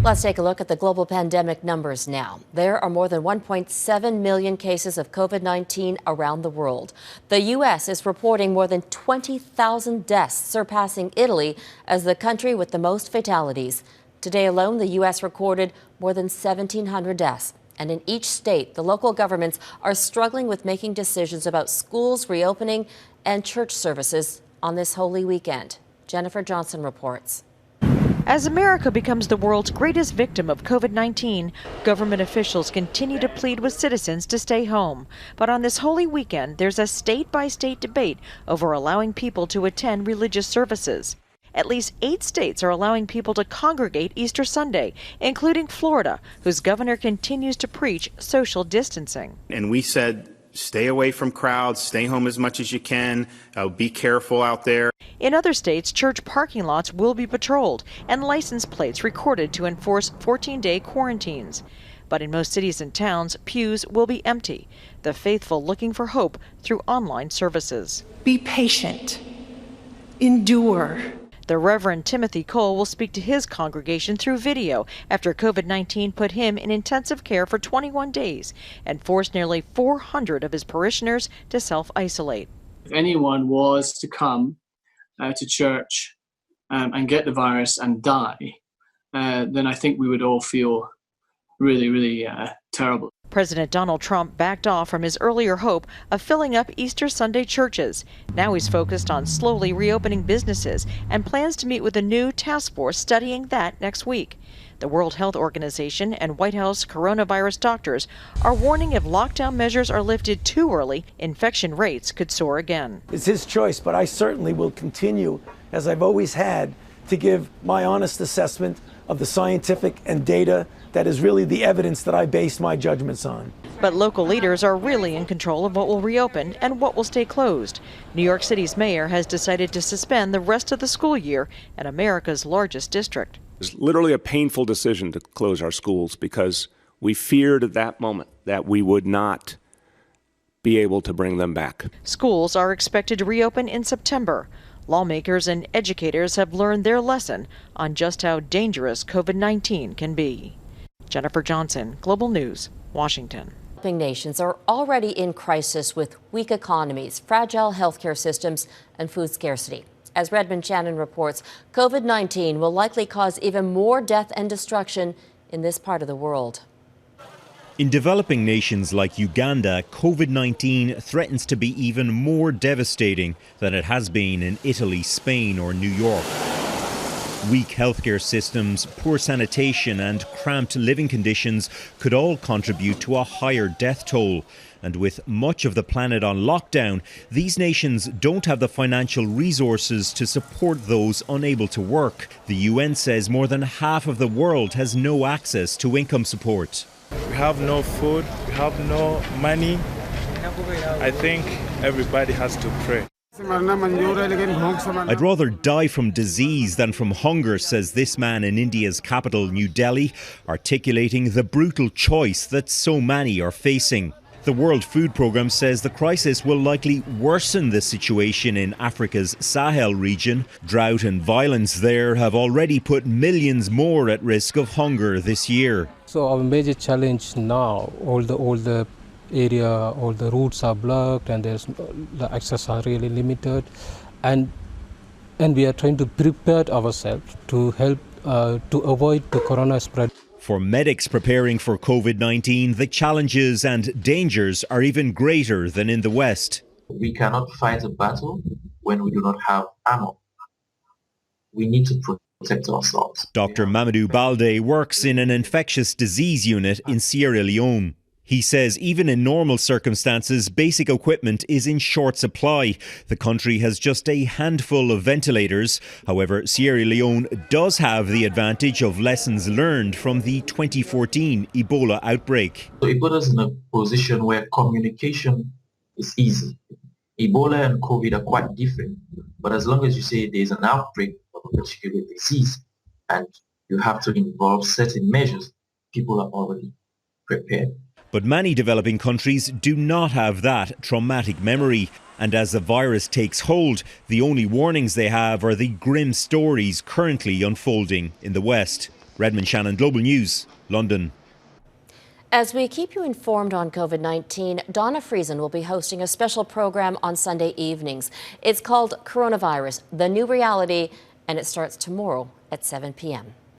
Let's take a look at the global pandemic numbers now. There are more than 1.7 million cases of COVID-19 around the world. The U.S. is reporting more than 20,000 deaths, surpassing Italy as the country with the most fatalities. Today alone, the U.S. recorded more than 1,700 deaths. And in each state, the local governments are struggling with making decisions about schools reopening and church services on this Holy Weekend. Jennifer Johnson reports. As America becomes the world's greatest victim of COVID-19, government officials continue to plead with citizens to stay home. But on this Holy Weekend, there's a state-by-state debate over allowing people to attend religious services. At least 8 states are allowing people to congregate Easter Sunday, including Florida, whose governor continues to preach social distancing. And we said, stay away from crowds, stay home as much as you can, be careful out there. In other states, church parking lots will be patrolled and license plates recorded to enforce 14-day quarantines. But in most cities and towns, pews will be empty, the faithful looking for hope through online services. Be patient. Endure. The Reverend Timothy Cole will speak to his congregation through video after COVID-19 put him in intensive care for 21 days and forced nearly 400 of his parishioners to self-isolate. If anyone was to come to church and get the virus and die, then I think we would all feel really terrible. President Donald Trump backed off from his earlier hope of filling up Easter Sunday churches. Now he's focused on slowly reopening businesses and plans to meet with a new task force studying that next week. The World Health Organization and White House coronavirus doctors are warning if lockdown measures are lifted too early, infection rates could soar again. It's his choice, but I certainly will continue, as I've always had, to give my honest assessment of the scientific and data that is really the evidence that I base my judgments on. But local leaders are really in control of what will reopen and what will stay closed. New York City's mayor has decided to suspend the rest of the school year in America's largest district. It's literally a painful decision to close our schools because we feared at that moment that we would not be able to bring them back. Schools are expected to reopen in September. Lawmakers and educators have learned their lesson on just how dangerous COVID-19 can be. Jennifer Johnson, Global News, Washington. Developing nations are already in crisis with weak economies, fragile healthcare systems, and food scarcity. As Redmond Shannon reports, COVID-19 will likely cause even more death and destruction in this part of the world. In developing nations like Uganda, COVID-19 threatens to be even more devastating than it has been in Italy, Spain, or New York. Weak healthcare systems, poor sanitation, and cramped living conditions could all contribute to a higher death toll. And with much of the planet on lockdown, these nations don't have the financial resources to support those unable to work. The UN says more than half of the world has no access to income support. We have no food, we have no money. I think everybody has to pray. I'd rather die from disease than from hunger, says this man in India's capital, New Delhi, articulating the brutal choice that so many are facing. The World Food Programme says the crisis will likely worsen the situation in Africa's Sahel region. Drought and violence there have already put millions more at risk of hunger this year. So our major challenge now, all the area, all the routes are blocked and the access are really limited, and we are trying to prepare ourselves to help to avoid the corona spread. For medics preparing for COVID-19, the challenges and dangers are even greater than in the West. We cannot fight a battle when we do not have ammo. We need to protect ourselves. Dr. Mamadou Balde works in an infectious disease unit in Sierra Leone. He says even in normal circumstances, basic equipment is in short supply. The country has just a handful of ventilators. However, Sierra Leone does have the advantage of lessons learned from the 2014 Ebola outbreak. So it put us in a position where communication is easy. Ebola and COVID are quite different, but as long as you say there's an outbreak of a particular disease and you have to involve certain measures, people are already prepared. But many developing countries do not have that traumatic memory. And as the virus takes hold, the only warnings they have are the grim stories currently unfolding in the West. Redmond Shannon, Global News, London. As we keep you informed on COVID-19, Donna Friesen will be hosting a special program on Sunday evenings. It's called Coronavirus, The New Reality, and it starts tomorrow at 7 p.m.